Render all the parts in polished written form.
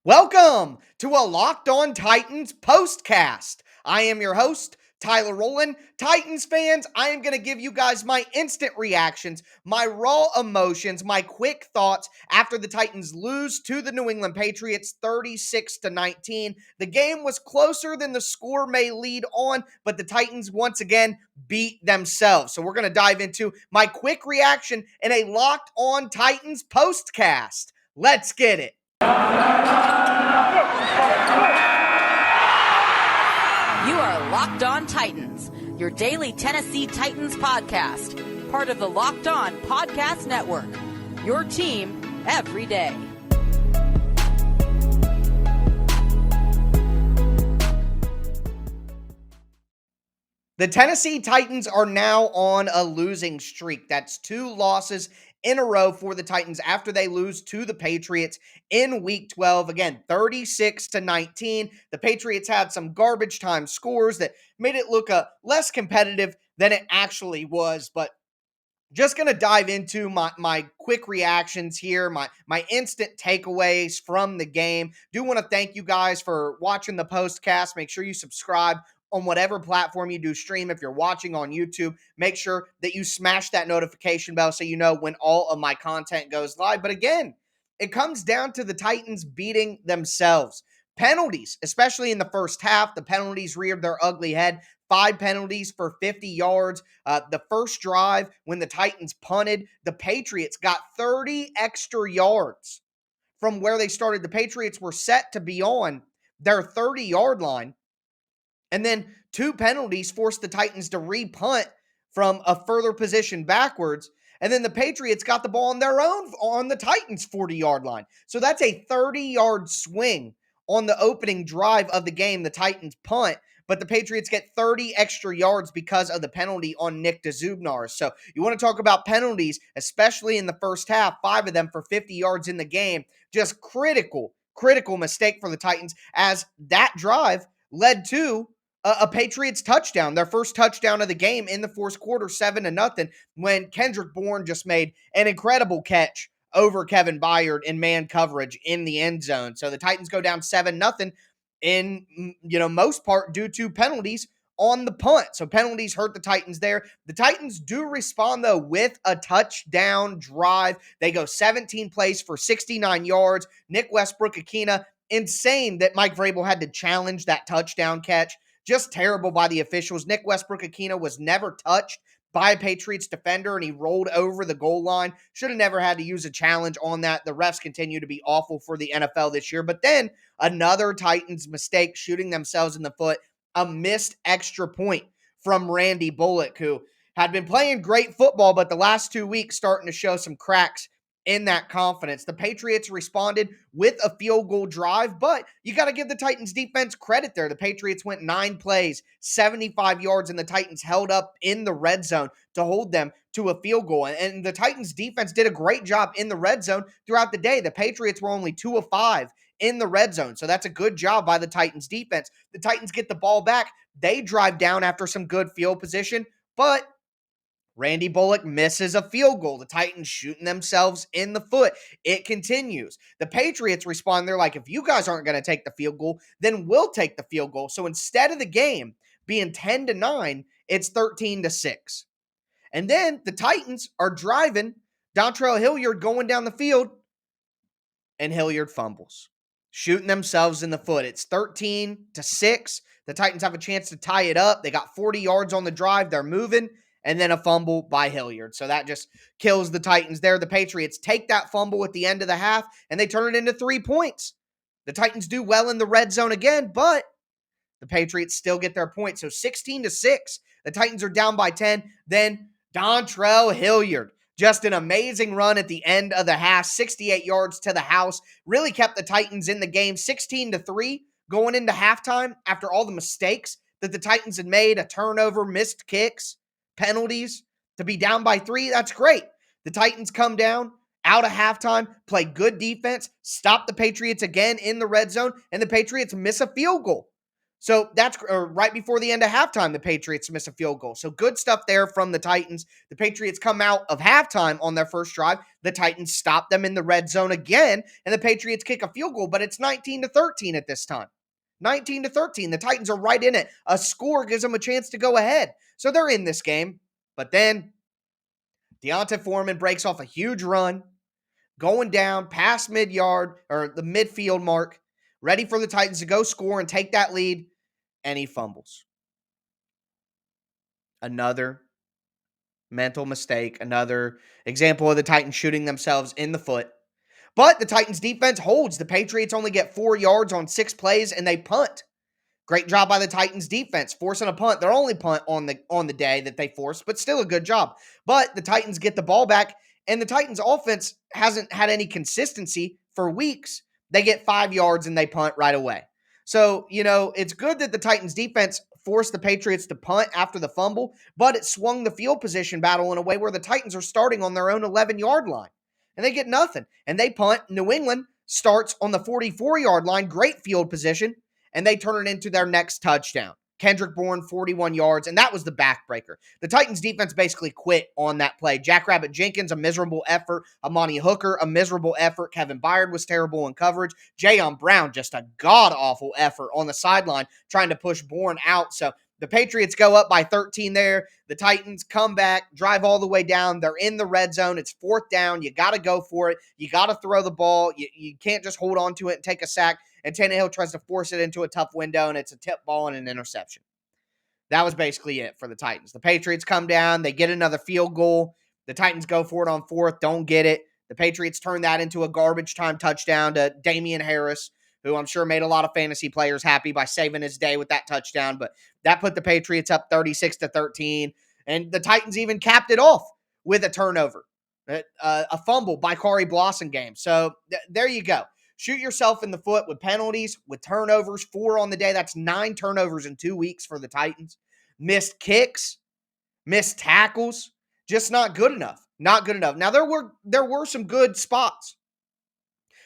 Welcome to a Locked On Titans Postcast. I am your host, Tyler Rowland. Titans fans, I am going to give you guys my instant reactions, my raw emotions, my quick thoughts after the Titans lose to the New England Patriots 36-19. The game was closer than the score may lead on, but the Titans once again beat themselves. So we're going to dive into my quick reaction in a Locked On Titans Postcast. Let's get it. You are Locked On Titans, your daily Tennessee Titans podcast, part of the Locked On Podcast Network, your team every day. The Tennessee Titans are now on a losing streak. That's 2 losses in a row for the Titans after they lose to the Patriots in Week 12. Again, 36-19. The Patriots had some garbage time scores that made it look less competitive than it actually was. But just going to dive into my quick reactions here, my instant takeaways from the game. Do want to thank you guys for watching the postcast. Make sure you subscribe on whatever platform you do stream. If you're watching on YouTube, make sure that you smash that notification bell so you know when all of my content goes live. But again, it comes down to the Titans beating themselves. Penalties, especially in the first half, the penalties reared their ugly head. 5 penalties for 50 yards. The first drive, when the Titans punted, the Patriots got 30 extra yards from where they started. The Patriots were set to be on their 30-yard line. And then 2 penalties forced the Titans to re-punt from a further position backwards. And then the Patriots got the ball on their own on the Titans' 40-yard line. So that's a 30-yard swing on the opening drive of the game. The Titans punt, but the Patriots get 30 extra yards because of the penalty on Nick Dzubnar. So you want to talk about penalties, especially in the first half, 5 of them for 50 yards in the game. Just critical mistake for the Titans, as that drive led to a Patriots touchdown, their first touchdown of the game in the fourth quarter, 7-0, when Kendrick Bourne just made an incredible catch over Kevin Byard in man coverage in the end zone. So the Titans go down 7-0 in, most part due to penalties on the punt. So penalties hurt the Titans there. The Titans do respond, though, with a touchdown drive. They go 17 plays for 69 yards. Nick Westbrook-Ikhine, insane that Mike Vrabel had to challenge that touchdown catch. Just terrible by the officials. Nick Westbrook-Ikhine was never touched by a Patriots defender, and he rolled over the goal line. Should have never had to use a challenge on that. The refs continue to be awful for the NFL this year. But then another Titans mistake, shooting themselves in the foot, a missed extra point from Randy Bullock, who had been playing great football, but the last 2 weeks starting to show some cracks in that confidence. The Patriots responded with a field goal drive, but you got to give the Titans defense credit there. The Patriots went 9 plays, 75 yards, and the Titans held up in the red zone to hold them to a field goal. And the Titans defense did a great job in the red zone throughout the day. The Patriots were only 2 of 5 in the red zone. So that's a good job by the Titans defense. The Titans get the ball back. They drive down after some good field position, but Randy Bullock misses a field goal. The Titans shooting themselves in the foot. It continues. The Patriots respond. They're like, if you guys aren't going to take the field goal, then we'll take the field goal. So instead of the game being 10-9, it's 13-6. And then the Titans are driving. Dontrell Hilliard going down the field, and Hilliard fumbles, shooting themselves in the foot. It's 13-6. The Titans have a chance to tie it up. They got 40 yards on the drive. They're moving. And then a fumble by Hilliard. So that just kills the Titans there. The Patriots take that fumble at the end of the half, and they turn it into 3 points. The Titans do well in the red zone again, but the Patriots still get their point. So 16-6. The Titans are down by 10. Then Dontrell Hilliard, just an amazing run at the end of the half. 68 yards to the house. Really kept the Titans in the game. 16-3 going into halftime after all the mistakes that the Titans had made. A turnover, missed kicks, penalties. To be down by 3, that's great. The Titans come down out of halftime, play good defense, stop the Patriots again in the red zone, and the Patriots miss a field goal. So that's right before the end of halftime, the Patriots miss a field goal. So good stuff there from the Titans. The Patriots come out of halftime on their first drive. The Titans stop them in the red zone again, and the Patriots kick a field goal, but it's 19-13 at this time. 19-13. The Titans are right in it. A score gives them a chance to go ahead. So they're in this game. But then Deonta Foreman breaks off a huge run, going down past mid-yard or the midfield mark, ready for the Titans to go score and take that lead, and he fumbles. Another mental mistake, another example of the Titans shooting themselves in the foot. But the Titans defense holds. The Patriots only get 4 yards on 6 plays, and they punt. Great job by the Titans defense, forcing a punt. Their only punt on the day that they forced, but still a good job. But the Titans get the ball back, and the Titans offense hasn't had any consistency for weeks. They get 5 yards and they punt right away. So, it's good that the Titans defense forced the Patriots to punt after the fumble, but it swung the field position battle in a way where the Titans are starting on their own 11-yard line, and they get nothing. And they punt. New England starts on the 44-yard line, great field position, and they turn it into their next touchdown. Kendrick Bourne, 41 yards, and that was the backbreaker. The Titans defense basically quit on that play. Jackrabbit Jenkins, a miserable effort. Amani Hooker, a miserable effort. Kevin Byard was terrible in coverage. Jayon Brown, just a god-awful effort on the sideline trying to push Bourne out. So the Patriots go up by 13 there. The Titans come back, drive all the way down. They're in the red zone. It's 4th down. You got to go for it. You got to throw the ball. You can't just hold on to it and take a sack. And Tannehill tries to force it into a tough window, and it's a tip ball and an interception. That was basically it for the Titans. The Patriots come down. They get another field goal. The Titans go for it on 4th, don't get it. The Patriots turn that into a garbage time touchdown to Damian Harris, who I'm sure made a lot of fantasy players happy by saving his day with that touchdown. But that put the Patriots up 36-13. And the Titans even capped it off with a turnover, a fumble by Corey Blossomgame. So there you go. Shoot yourself in the foot with penalties, with turnovers, 4 on the day. That's 9 turnovers in 2 weeks for the Titans. Missed kicks, missed tackles, just not good enough. Not good enough. Now, there were some good spots.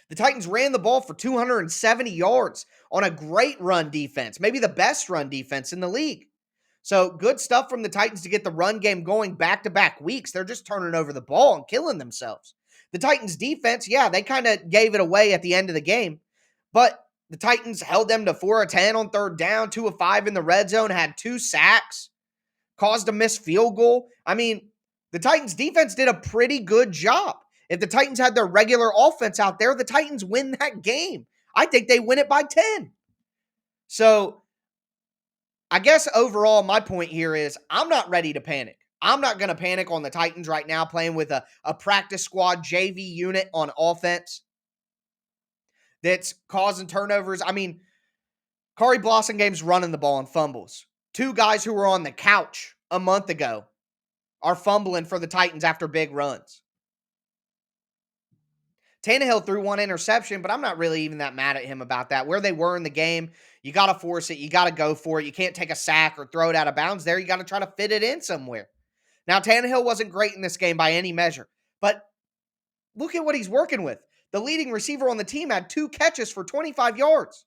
The Titans ran the ball for 270 yards on a great run defense, maybe the best run defense in the league. So good stuff from the Titans to get the run game going back-to-back weeks. They're just turning over the ball and killing themselves. The Titans defense, yeah, they kind of gave it away at the end of the game, but the Titans held them to 4 of 10 on 3rd down, 2 of 5 in the red zone, had 2 sacks, caused a missed field goal. I mean, the Titans defense did a pretty good job. If the Titans had their regular offense out there, the Titans win that game. I think they win it by 10. So I guess overall, my point here is I'm not ready to panic. I'm not going to panic on the Titans right now playing with a practice squad JV unit on offense that's causing turnovers. I mean, Corey Blossomgame's running the ball and fumbles. 2 guys who were on the couch a month ago are fumbling for the Titans after big runs. Tannehill threw 1 interception, but I'm not really even that mad at him about that. Where they were in the game, you got to force it. You got to go for it. You can't take a sack or throw it out of bounds there. You got to try to fit it in somewhere. Now, Tannehill wasn't great in this game by any measure, but look at what he's working with. The leading receiver on the team had 2 catches for 25 yards.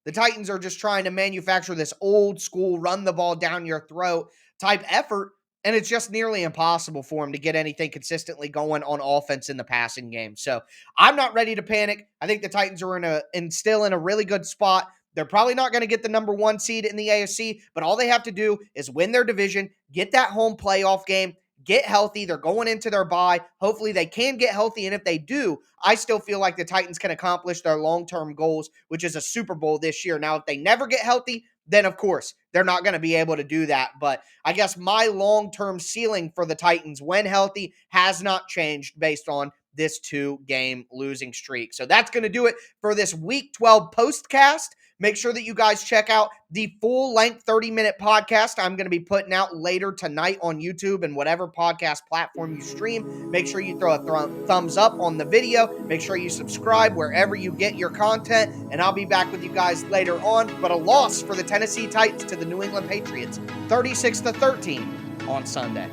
The Titans are just trying to manufacture this old school, run the ball down your throat type effort, and it's just nearly impossible for him to get anything consistently going on offense in the passing game. So I'm not ready to panic. I think the Titans are still in a really good spot. They're probably not going to get the number 1 seed in the AFC, but all they have to do is win their division, get that home playoff game, get healthy. They're going into their bye. Hopefully they can get healthy, and if they do, I still feel like the Titans can accomplish their long-term goals, which is a Super Bowl this year. Now, if they never get healthy, then of course, they're not going to be able to do that. But I guess my long-term ceiling for the Titans when healthy has not changed based on this 2-game losing streak. So that's going to do it for this Week 12 Postcast. Make sure that you guys check out the full-length 30-minute podcast I'm going to be putting out later tonight on YouTube and whatever podcast platform you stream. Make sure you throw a thumbs up on the video. Make sure you subscribe wherever you get your content, and I'll be back with you guys later on. But a loss for the Tennessee Titans to the New England Patriots, 36-13 on Sunday.